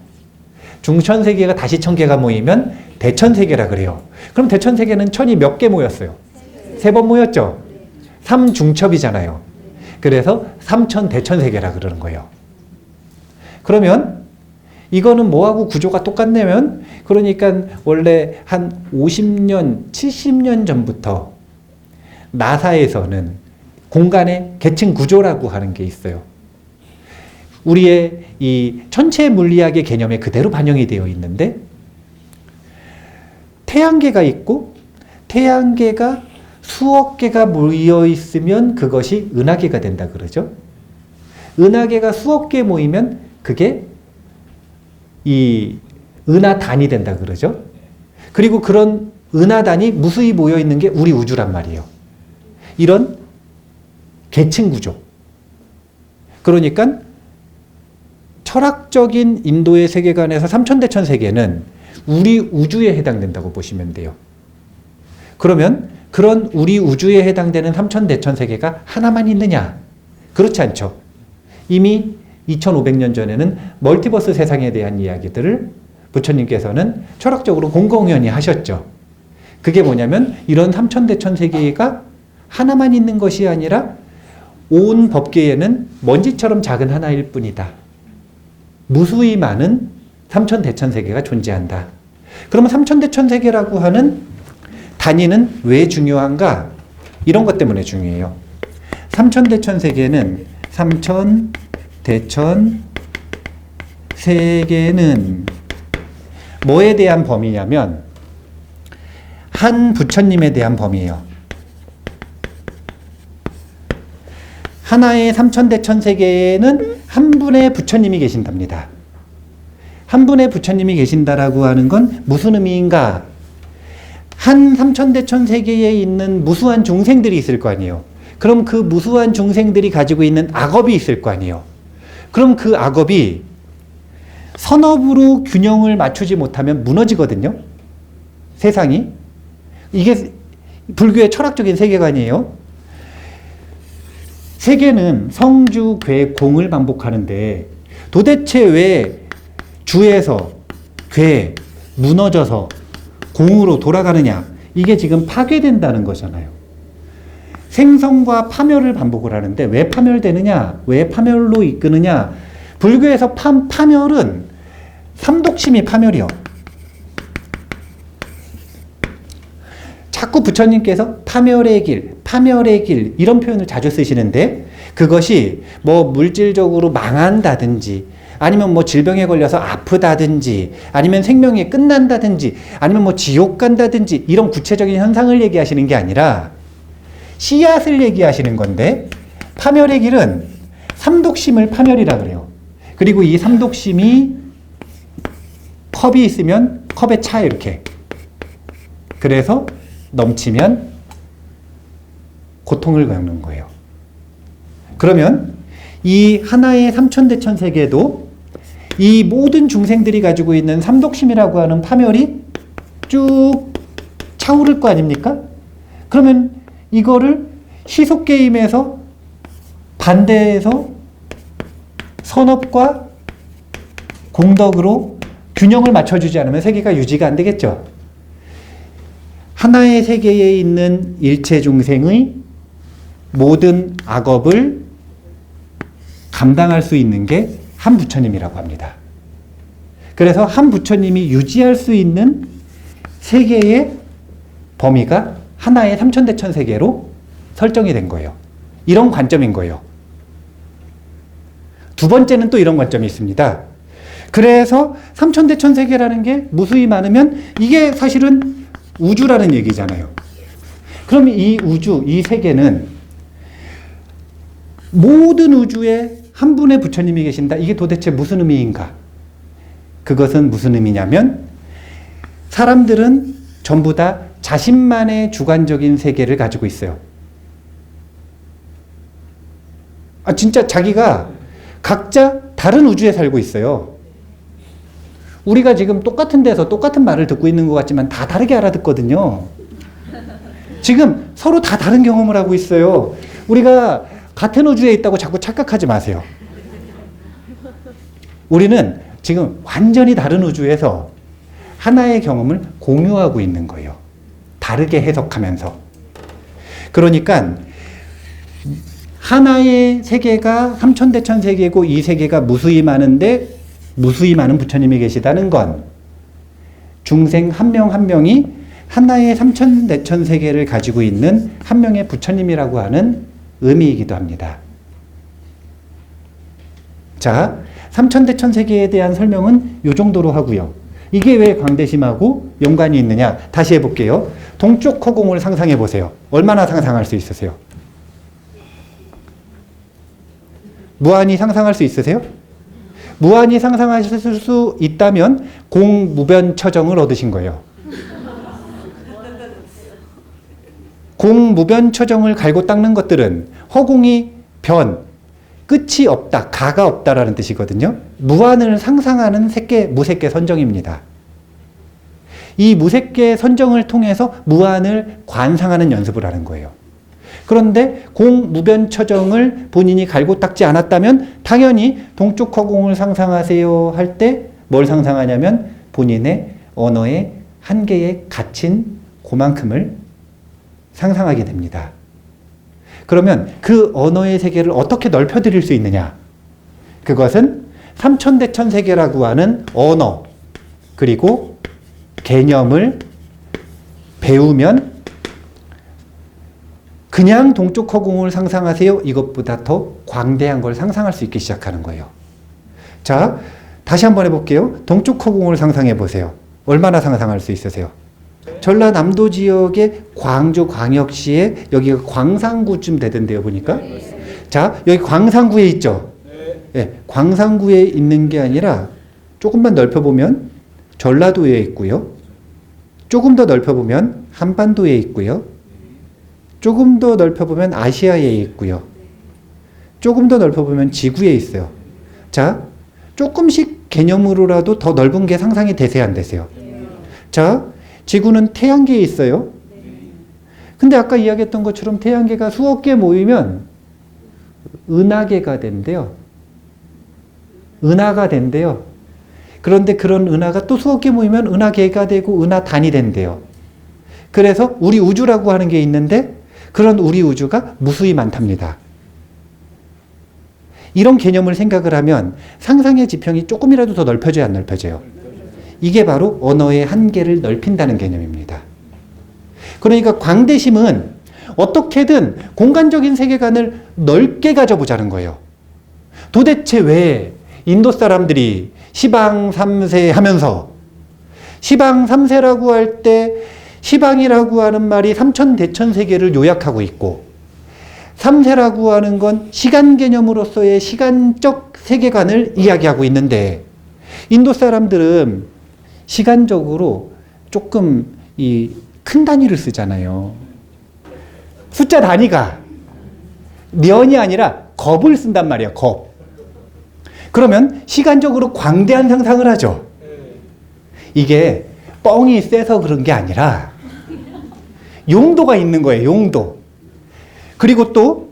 중천세계가 다시 1000개가 모이면 대천세계라 그래요. 그럼 대천세계는 천이 몇 개 모였어요? 3번 모였죠? 3중첩이잖아요. 그래서 삼천대천세계라 그러는 거예요. 그러면 이거는 뭐하고 구조가 똑같냐면, 그러니까 원래 한 50년, 70년 전부터 나사에서는 공간의 계층 구조라고 하는 게 있어요. 우리의 이 천체 물리학의 개념에 그대로 반영이 되어 있는데, 태양계가 있고 태양계가 수억 개가 모여 있으면 그것이 은하계가 된다 그러죠. 은하계가 수억 개 모이면 그게 이 은하단이 된다 그러죠. 그리고 그런 은하단이 무수히 모여 있는 게 우리 우주란 말이에요. 이런 계층 구조. 그러니까 철학적인 인도의 세계관에서 삼천대천 세계는 우리 우주에 해당된다고 보시면 돼요. 그러면 그런 우리 우주에 해당되는 삼천대천 세계가 하나만 있느냐? 그렇지 않죠. 이미 2500년 전에는 멀티버스 세상에 대한 이야기들을 부처님께서는 철학적으로 공공연히 하셨죠. 그게 뭐냐면 이런 삼천대천 세계가 하나만 있는 것이 아니라 온 법계에는 먼지처럼 작은 하나일 뿐이다. 무수히 많은 삼천대천 세계가 존재한다. 그러면 삼천대천 세계라고 하는 단위는 왜 중요한가? 이런 것 때문에 중요해요. 삼천대천 세계는 삼천대천 세계는 뭐에 대한 범위냐면 한 부처님에 대한 범위예요. 하나의 삼천대천 세계에는 한 분의 부처님이 계신답니다. 한 분의 부처님이 계신다라고 하는 건 무슨 의미인가? 한 삼천대천 세계에 있는 무수한 중생들이 있을 거 아니에요. 그럼 그 무수한 중생들이 가지고 있는 악업이 있을 거 아니에요. 그럼 그 악업이 선업으로 균형을 맞추지 못하면 무너지거든요. 세상이. 이게 불교의 철학적인 세계관이에요. 세계는 성주, 괴, 공을 반복하는데 도대체 왜 주에서 괴, 무너져서 공으로 돌아가느냐? 이게 지금 파괴된다는 거잖아요. 생성과 파멸을 반복을 하는데 왜 파멸되느냐? 왜 파멸로 이끄느냐? 불교에서 파멸은 삼독심이 파멸이요. 자꾸 부처님께서 파멸의 길 이런 표현을 자주 쓰시는데 그것이 뭐 물질적으로 망한다든지 아니면 뭐 질병에 걸려서 아프다든지 아니면 생명이 끝난다든지 아니면 뭐 지옥 간다든지 이런 구체적인 현상을 얘기하시는 게 아니라 씨앗을 얘기하시는 건데 파멸의 길은 삼독심을 파멸이라 그래요. 그리고 이 삼독심이 컵이 있으면 컵에 차 이렇게. 그래서 넘치면 고통을 겪는 거예요. 그러면 이 하나의 삼천대천 세계도 이 모든 중생들이 가지고 있는 삼독심이라고 하는 파멸이 쭉 차오를 거 아닙니까? 그러면 이거를 희속게임에서 반대해서 선업과 공덕으로 균형을 맞춰주지 않으면 세계가 유지가 안 되겠죠. 하나의 세계에 있는 일체 중생의 모든 악업을 감당할 수 있는 게 한 부처님이라고 합니다. 그래서 한 부처님이 유지할 수 있는 세계의 범위가 하나의 삼천대천 세계로 설정이 된 거예요. 이런 관점인 거예요. 두 번째는 또 이런 관점이 있습니다. 그래서 삼천대천 세계라는 게 무수히 많으면 이게 사실은 우주라는 얘기잖아요. 그럼 이 우주, 이 세계는 모든 우주에 한 분의 부처님이 계신다. 이게 도대체 무슨 의미인가? 그것은 무슨 의미냐면 사람들은 전부 다 자신만의 주관적인 세계를 가지고 있어요. 진짜 자기가 각자 다른 우주에 살고 있어요. 우리가 지금 똑같은 데서 똑같은 말을 듣고 있는 것 같지만 다 다르게 알아듣거든요. 지금 서로 다 다른 경험을 하고 있어요. 우리가 같은 우주에 있다고 자꾸 착각하지 마세요. 우리는 지금 완전히 다른 우주에서 하나의 경험을 공유하고 있는 거예요. 다르게 해석하면서. 그러니까 하나의 세계가 삼천대천 세계고 이 세계가 무수히 많은데 무수히 많은 부처님이 계시다는 건 중생 한 명 한 명이 하나의 삼천대천세계를 가지고 있는 한 명의 부처님이라고 하는 의미이기도 합니다. 자, 삼천대천세계에 대한 설명은 이 정도로 하고요. 이게 왜 광대심하고 연관이 있느냐? 다시 해볼게요. 동쪽 허공을 상상해 보세요. 얼마나 상상할 수 있으세요? 무한히 상상할 수 있으세요? 무한히 상상하실 수 있다면 공무변처정을 얻으신 거예요. 공무변처정을 갈고 닦는 것들은 허공이 변, 끝이 없다, 가가 없다라는 뜻이거든요. 무한을 상상하는 무색계 선정입니다. 이 무색계 선정을 통해서 무한을 관상하는 연습을 하는 거예요. 그런데 공무변처정을 본인이 갈고 닦지 않았다면 당연히 동쪽 허공을 상상하세요 할 때 뭘 상상하냐면 본인의 언어의 한계에 갇힌 그만큼을 상상하게 됩니다. 그러면 그 언어의 세계를 어떻게 넓혀드릴 수 있느냐? 그것은 삼천대천세계라고 하는 언어 그리고 개념을 배우면 그냥 동쪽 허공을 상상하세요. 이것보다 더 광대한 걸 상상할 수 있기 시작하는 거예요. 자, 다시 한번 해볼게요. 동쪽 허공을 상상해 보세요. 얼마나 상상할 수 있으세요? 전라남도 지역의 광주광역시에 여기가 광산구쯤 되던데요, 보니까. 자, 여기 광산구에 있죠? 네, 광산구에 있는 게 아니라 조금만 넓혀보면 전라도에 있고요. 조금 더 넓혀보면 한반도에 있고요. 조금 더 넓혀보면 아시아에 있고요. 조금 더 넓혀보면 지구에 있어요. 자, 조금씩 개념으로라도 더 넓은 게 상상이 되세요, 안 되세요? 자, 지구는 태양계에 있어요. 근데 아까 이야기했던 것처럼 태양계가 수억 개 모이면 은하계가 된대요. 은하가 된대요. 그런데 그런 은하가 또 수억 개 모이면 은하계가 되고 은하단이 된대요. 그래서 우리 우주라고 하는 게 있는데 그런 우리 우주가 무수히 많답니다. 이런 개념을 생각을 하면 상상의 지평이 조금이라도 더 넓혀져야 안 넓혀져요? 이게 바로 언어의 한계를 넓힌다는 개념입니다. 그러니까 광대심은 어떻게든 공간적인 세계관을 넓게 가져보자는 거예요. 도대체 왜 인도 사람들이 시방 3세 하면서 시방 3세라고 할 때 시방이라고 하는 말이 삼천대천 세계를 요약하고 있고 3세라고 하는 건 시간 개념으로서의 시간적 세계관을 이야기하고 있는데 인도 사람들은 시간적으로 조금 큰 단위를 쓰잖아요. 숫자 단위가 년이 아니라 겁을 쓴단 말이에요. 겁. 그러면 시간적으로 광대한 상상을 하죠. 이게 뻥이 세서 그런 게 아니라 용도가 있는 거예요. 용도. 그리고 또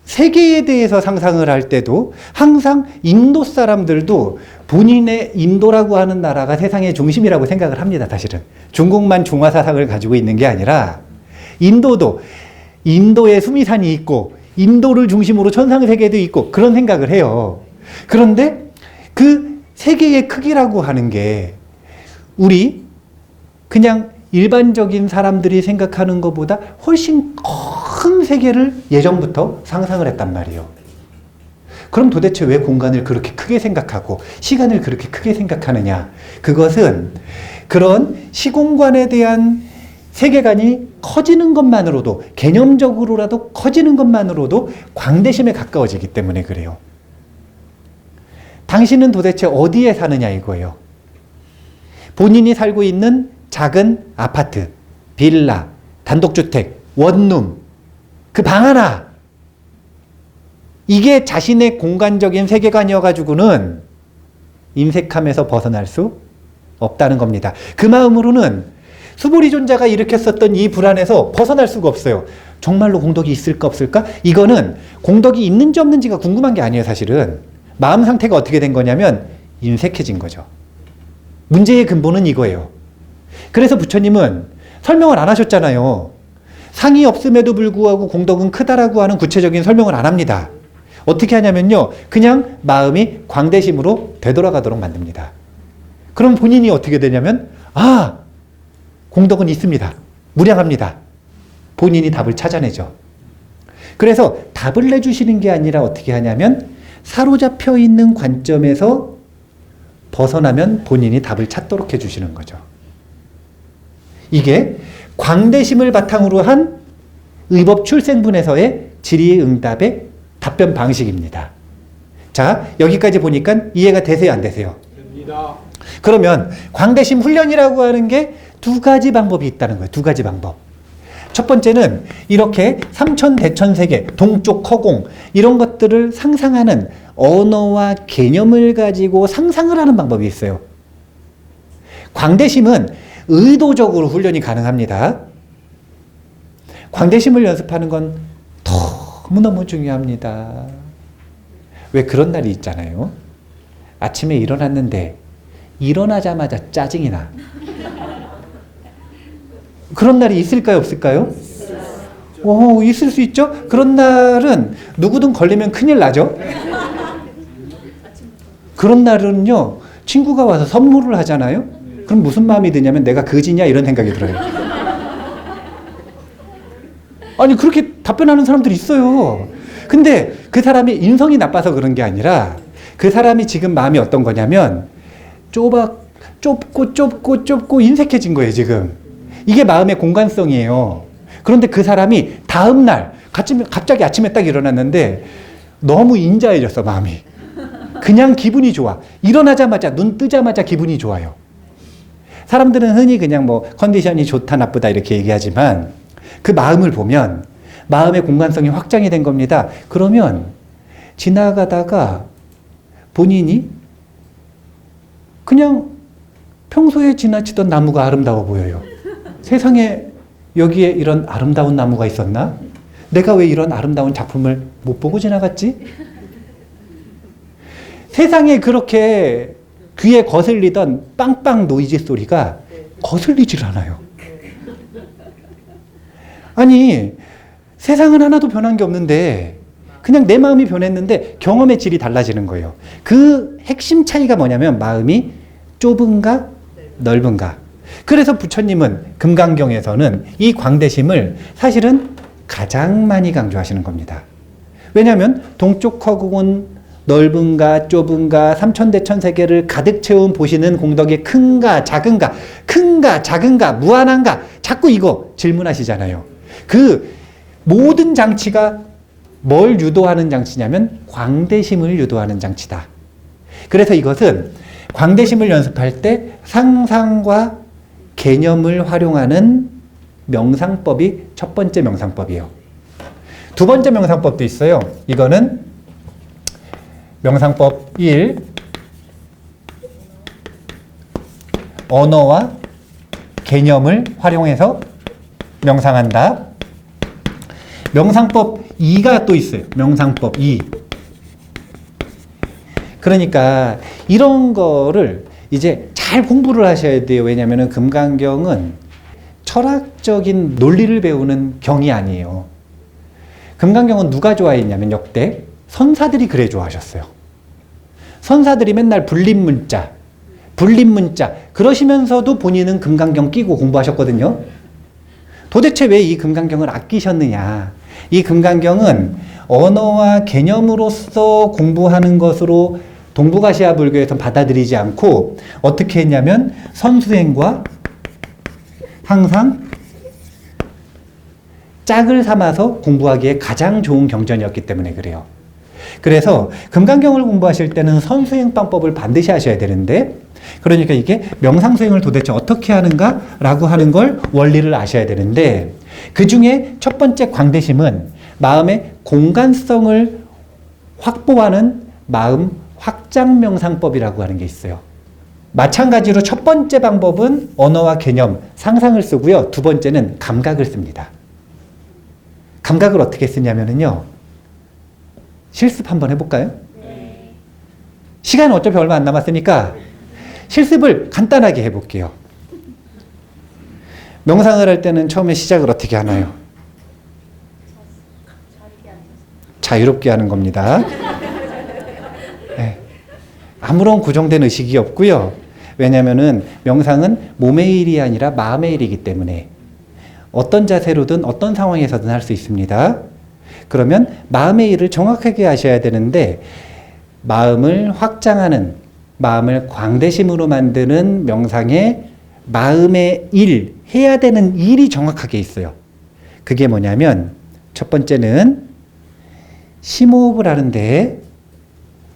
세계에 대해서 상상을 할 때도 항상 인도 사람들도 본인의 인도라고 하는 나라가 세상의 중심이라고 생각을 합니다. 사실은. 중국만 중화사상을 가지고 있는 게 아니라 인도도 인도에 수미산이 있고 인도를 중심으로 천상세계도 있고 그런 생각을 해요. 그런데 그 세계의 크기라고 하는 게 우리 그냥 일반적인 사람들이 생각하는 것보다 훨씬 큰 세계를 예전부터 상상을 했단 말이에요. 그럼 도대체 왜 공간을 그렇게 크게 생각하고 시간을 그렇게 크게 생각하느냐? 그것은 그런 시공간에 대한 세계관이 커지는 것만으로도 개념적으로라도 커지는 것만으로도 광대심에 가까워지기 때문에 그래요. 당신은 도대체 어디에 사느냐 이거예요. 본인이 살고 있는 작은 아파트, 빌라, 단독주택, 원룸, 그 방 하나. 이게 자신의 공간적인 세계관이어가지고는 인색함에서 벗어날 수 없다는 겁니다. 그 마음으로는 수보리존자가 일으켰었던 이 불안에서 벗어날 수가 없어요. 정말로 공덕이 있을까 없을까? 이거는 공덕이 있는지 없는지가 궁금한 게 아니에요, 사실은. 마음 상태가 어떻게 된 거냐면 인색해진 거죠. 문제의 근본은 이거예요. 그래서 부처님은 설명을 안 하셨잖아요. 상이 없음에도 불구하고 공덕은 크다라고 하는 구체적인 설명을 안 합니다. 어떻게 하냐면요. 그냥 마음이 광대심으로 되돌아가도록 만듭니다. 그럼 본인이 어떻게 되냐면 아, 공덕은 있습니다. 무량합니다. 본인이 답을 찾아내죠. 그래서 답을 내주시는 게 아니라 어떻게 하냐면 사로잡혀 있는 관점에서 벗어나면 본인이 답을 찾도록 해주시는 거죠. 이게 광대심을 바탕으로 한 의법 출생분에서의 질의응답의 답변 방식입니다. 자, 여기까지 보니까 이해가 되세요, 안 되세요? 됩니다. 그러면 광대심 훈련이라고 하는 게 두 가지 방법이 있다는 거예요. 두 가지 방법. 첫 번째는 이렇게 삼천대천세계, 동쪽 허공 이런 것들을 상상하는 언어와 개념을 가지고 상상을 하는 방법이 있어요. 광대심은 의도적으로 훈련이 가능합니다. 광대심을 연습하는 건 너무너무 중요합니다. 왜 그런 날이 있잖아요. 아침에 일어났는데 일어나자마자 짜증이 나. 그런 날이 있을까요, 없을까요? 있을 수 있죠? 그런 날은 누구든 걸리면 큰일 나죠? 그런 날은요, 친구가 와서 선물을 하잖아요? 그럼 무슨 마음이 드냐면 내가 거지냐? 이런 생각이 들어요. 아니, 그렇게 답변하는 사람들이 있어요. 근데 그 사람이 인성이 나빠서 그런 게 아니라 그 사람이 지금 마음이 어떤 거냐면 좁고 인색해진 거예요, 지금. 이게 마음의 공간성이에요. 그런데 그 사람이 다음날 갑자기 아침에 딱 일어났는데 너무 인자해졌어, 마음이. 그냥 기분이 좋아. 일어나자마자, 눈 뜨자마자 기분이 좋아요. 사람들은 흔히 그냥 뭐 컨디션이 좋다 나쁘다 이렇게 얘기하지만 그 마음을 보면 마음의 공간성이 확장이 된 겁니다. 그러면 지나가다가 본인이 그냥 평소에 지나치던 나무가 아름다워 보여요. 세상에 여기에 이런 아름다운 나무가 있었나? 내가 왜 이런 아름다운 작품을 못 보고 지나갔지? 세상에 그렇게 귀에 거슬리던 빵빵 노이즈 소리가 거슬리질 않아요. 아니, 세상은 하나도 변한 게 없는데 그냥 내 마음이 변했는데 경험의 질이 달라지는 거예요. 그 핵심 차이가 뭐냐면 마음이 좁은가 넓은가. 그래서 부처님은 금강경에서는 이 광대심을 사실은 가장 많이 강조하시는 겁니다. 왜냐하면 동쪽 허공은 넓은가 좁은가 삼천대천세계를 가득 채운 보시는 공덕이 큰가 작은가 무한한가 자꾸 이거 질문하시잖아요. 그 모든 장치가 뭘 유도하는 장치냐면 광대심을 유도하는 장치다. 그래서 이것은 광대심을 연습할 때 상상과 개념을 활용하는 명상법이 첫 번째 명상법이에요. 두 번째 명상법도 있어요. 이거는 명상법 1, 언어와 개념을 활용해서 명상한다. 명상법 2가 또 있어요. 명상법 2. 그러니까 이런 거를 이제 잘 공부를 하셔야 돼요. 왜냐하면 금강경은 철학적인 논리를 배우는 경이 아니에요. 금강경은 누가 좋아했냐면 역대 선사들이 그래 좋아하셨어요. 선사들이 맨날 불립문자 그러시면서도 본인은 금강경 끼고 공부하셨거든요. 도대체 왜 이 금강경을 아끼셨느냐. 이 금강경은 언어와 개념으로서 공부하는 것으로 동북아시아 불교에서 받아들이지 않고 어떻게 했냐면 선수행과 항상 짝을 삼아서 공부하기에 가장 좋은 경전이었기 때문에 그래요. 그래서 금강경을 공부하실 때는 선수행방법을 반드시 하셔야 되는데 그러니까 이게 명상수행을 도대체 어떻게 하는가라고 하는 걸 원리를 아셔야 되는데 그 중에 첫 번째 광대심은 마음의 공간성을 확보하는 마음 확장 명상법이라고 하는 게 있어요. 마찬가지로 첫 번째 방법은 언어와 개념, 상상을 쓰고요. 두 번째는 감각을 씁니다. 감각을 어떻게 쓰냐면요. 실습 한번 해볼까요? 네. 시간은 어차피 얼마 안 남았으니까 실습을 간단하게 해볼게요. 명상을 할 때는 처음에 시작을 어떻게 하나요? 자유롭게 하는 겁니다. 네. 아무런 고정된 의식이 없고요. 왜냐하면은 명상은 몸의 일이 아니라 마음의 일이기 때문에 어떤 자세로든 어떤 상황에서든 할 수 있습니다. 그러면 마음의 일을 정확하게 하셔야 되는데 마음을 확장하는, 마음을 광대심으로 만드는 명상에 마음의 일, 해야 되는 일이 정확하게 있어요. 그게 뭐냐면 첫 번째는 심호흡을 하는데,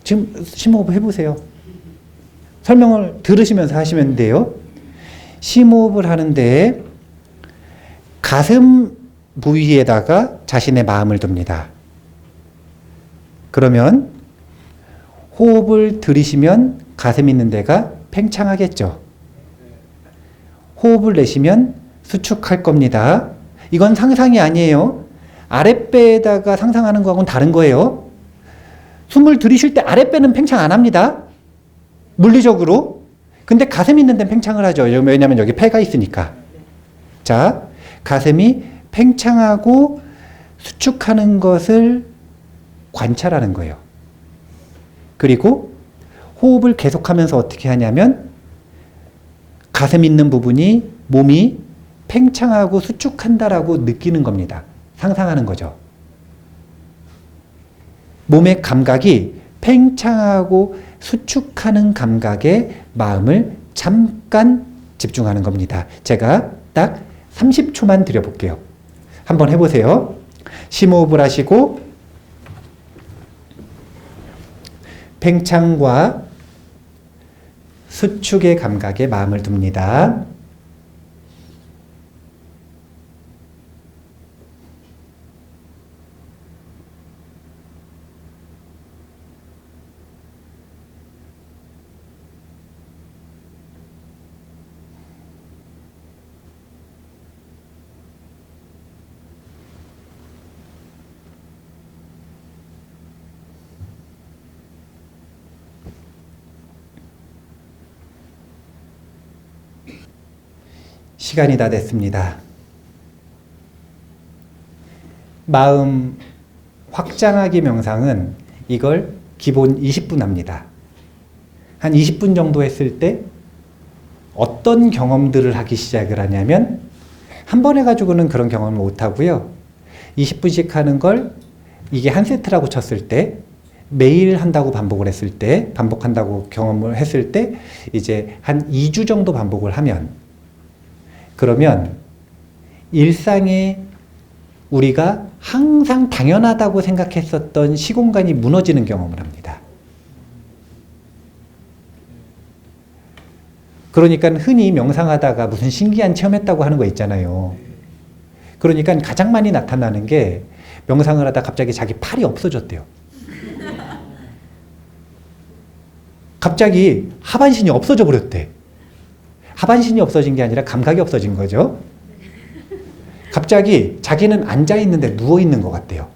지금 심호흡 해보세요. 설명을 들으시면서 하시면 돼요. 심호흡을 하는데 가슴 부위에다가 자신의 마음을 둡니다. 그러면 호흡을 들이시면 가슴 있는 데가 팽창하겠죠. 호흡을 내쉬면 수축할 겁니다. 이건 상상이 아니에요. 아랫배에다가 상상하는 거하고는 다른 거예요. 숨을 들이쉴 때 아랫배는 팽창 안 합니다. 물리적으로. 근데 가슴 있는 데는 팽창을 하죠. 왜냐하면 여기 폐가 있으니까. 자, 가슴이 팽창하고 수축하는 것을 관찰하는 거예요. 그리고 호흡을 계속하면서 어떻게 하냐면 가슴 있는 부분이 몸이 팽창하고 수축한다라고 느끼는 겁니다. 상상하는 거죠. 몸의 감각이 팽창하고 수축하는 감각에 마음을 잠깐 집중하는 겁니다. 제가 딱 30초만 드려볼게요. 한번 해보세요. 심호흡을 하시고 팽창과 수축의 감각에 마음을 둡니다. 시간이 다 됐습니다. 마음 확장하기 명상은 이걸 기본 20분 합니다. 한 20분 정도 했을 때 어떤 경험들을 하기 시작을 하냐면 한 번 해가지고는 그런 경험을 못 하고요. 20분씩 하는 걸 이게 한 세트라고 쳤을 때 매일 한다고 반복을 했을 때, 반복한다고 경험을 했을 때 이제 한 2주 정도 반복을 하면, 그러면 일상에 우리가 항상 당연하다고 생각했었던 시공간이 무너지는 경험을 합니다. 그러니까 흔히 명상하다가 무슨 신기한 체험했다고 하는 거 있잖아요. 그러니까 가장 많이 나타나는 게 명상을 하다 갑자기 자기 팔이 없어졌대요. 갑자기 하반신이 없어져 버렸대. 하반신이 없어진 게 아니라 감각이 없어진 거죠. 갑자기 자기는 앉아있는데 누워있는 것 같대요.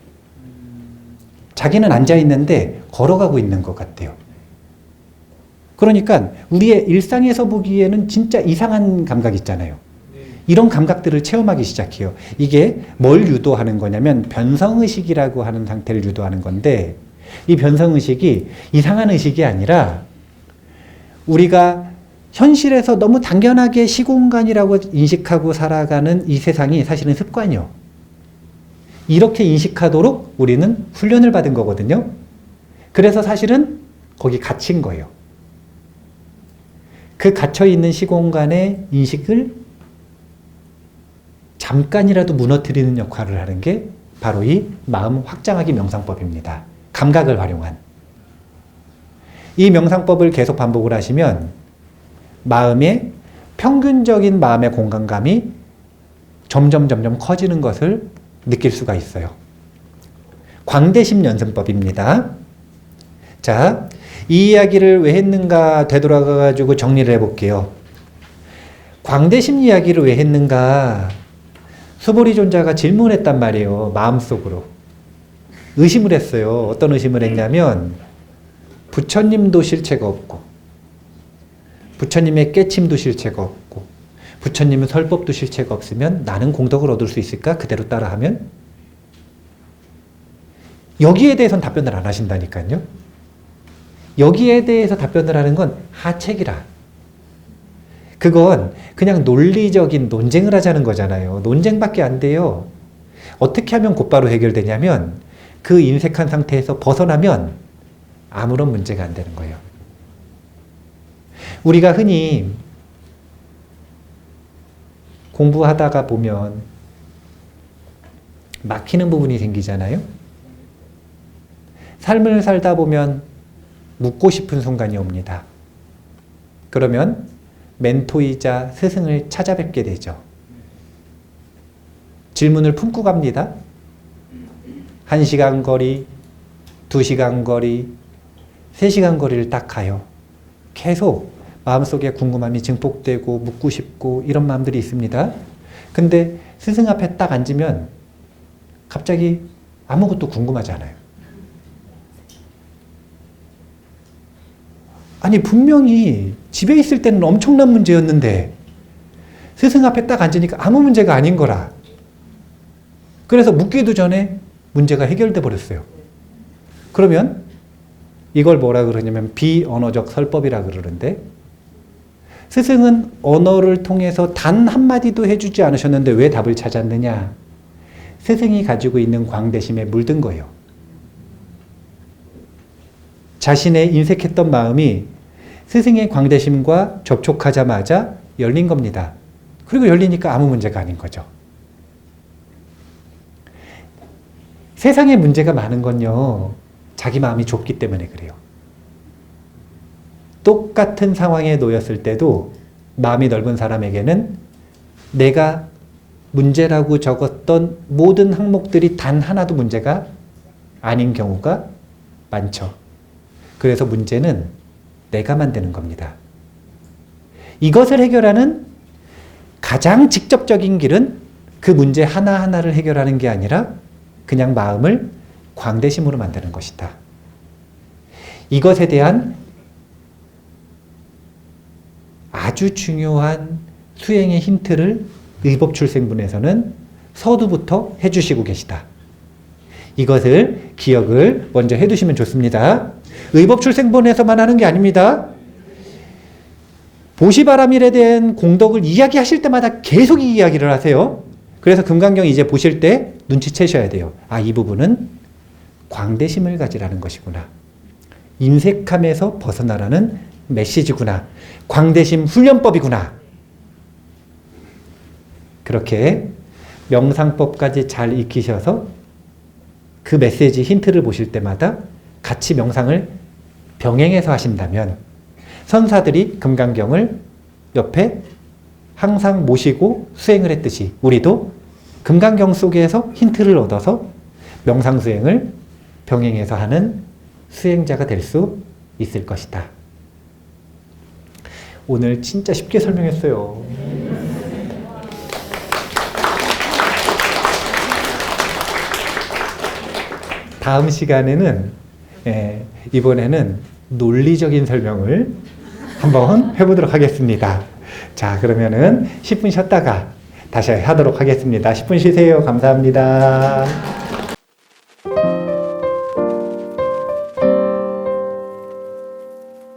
자기는 앉아있는데 걸어가고 있는 것 같대요. 그러니까 우리의 일상에서 보기에는 진짜 이상한 감각 있잖아요. 이런 감각들을 체험하기 시작해요. 이게 뭘 유도하는 거냐면 변성의식이라고 하는 상태를 유도하는 건데, 이 변성의식이 이상한 의식이 아니라 우리가 현실에서 너무 당연하게 시공간이라고 인식하고 살아가는 이 세상이 사실은 습관이요. 이렇게 인식하도록 우리는 훈련을 받은 거거든요. 그래서 사실은 거기 갇힌 거예요. 그 갇혀있는 시공간의 인식을 잠깐이라도 무너뜨리는 역할을 하는 게 바로 이 마음 확장하기 명상법입니다. 감각을 활용한. 이 명상법을 계속 반복을 하시면 마음의 평균적인 마음의 공간감이 점점 커지는 것을 느낄 수가 있어요. 광대심 연습법입니다. 자, 이 이야기를 왜 했는가 되돌아가가지고 정리를 해볼게요. 광대심 이야기를 왜 했는가? 수보리존자가 질문했단 말이에요. 마음속으로. 의심을 했어요. 어떤 의심을 했냐면 부처님도 실체가 없고, 부처님의 깨침도 실체가 없고, 부처님의 설법도 실체가 없으면 나는 공덕을 얻을 수 있을까? 그대로 따라하면? 여기에 대해서는 답변을 안 하신다니까요. 여기에 대해서 답변을 하는 건 하책이라. 그건 그냥 논리적인 논쟁을 하자는 거잖아요. 논쟁밖에 안 돼요. 어떻게 하면 곧바로 해결되냐면 그 인색한 상태에서 벗어나면 아무런 문제가 안 되는 거예요. 우리가 흔히 공부하다가 보면 막히는 부분이 생기잖아요. 삶을 살다 보면 묻고 싶은 순간이 옵니다. 그러면 멘토이자 스승을 찾아뵙게 되죠. 질문을 품고 갑니다. 1시간 거리, 2시간 거리, 3시간 거리를 딱 가요. 계속 마음속에 궁금함이 증폭되고 묻고 싶고 이런 마음들이 있습니다. 근데 스승 앞에 딱 앉으면 갑자기 아무것도 궁금하지 않아요. 아니 분명히 집에 있을 때는 엄청난 문제였는데 스승 앞에 딱 앉으니까 아무 문제가 아닌 거라. 그래서 묻기도 전에 문제가 해결돼 버렸어요. 그러면 이걸 뭐라 그러냐면 비언어적 설법이라 그러는데, 스승은 언어를 통해서 단 한마디도 해주지 않으셨는데 왜 답을 찾았느냐? 스승이 가지고 있는 광대심에 물든 거예요. 자신의 인색했던 마음이 스승의 광대심과 접촉하자마자 열린 겁니다. 그리고 열리니까 아무 문제가 아닌 거죠. 세상에 문제가 많은 건요, 자기 마음이 좁기 때문에 그래요. 똑같은 상황에 놓였을 때도 마음이 넓은 사람에게는 내가 문제라고 적었던 모든 항목들이 단 하나도 문제가 아닌 경우가 많죠. 그래서 문제는 내가 만드는 겁니다. 이것을 해결하는 가장 직접적인 길은 그 문제 하나하나를 해결하는 게 아니라 그냥 마음을 광대심으로 만드는 것이다. 이것에 대한 아주 중요한 수행의 힌트를 의법출생문에서는 서두부터 해주시고 계시다. 이것을 기억을 먼저 해두시면 좋습니다. 의법출생본에서만 하는 게 아닙니다. 보시바라밀에 대한 공덕을 이야기하실 때마다 계속 이 이야기를 하세요. 그래서 금강경 이제 보실 때 눈치채셔야 돼요. 아, 이 부분은 광대심을 가지라는 것이구나. 인색함에서 벗어나라는 메시지구나. 광대심 훈련법이구나. 그렇게 명상법까지 잘 익히셔서 그 메시지 힌트를 보실 때마다 같이 명상을 병행해서 하신다면 선사들이 금강경을 옆에 항상 모시고 수행을 했듯이 우리도 금강경 속에서 힌트를 얻어서 명상 수행을 병행해서 하는 수행자가 될 수 있을 것이다. 오늘 진짜 쉽게 설명했어요. 다음 시간에는 이번에는 논리적인 설명을 한번 해보도록 하겠습니다. 자, 그러면은 10분 쉬었다가 다시 하도록 하겠습니다. 10분 쉬세요. 감사합니다.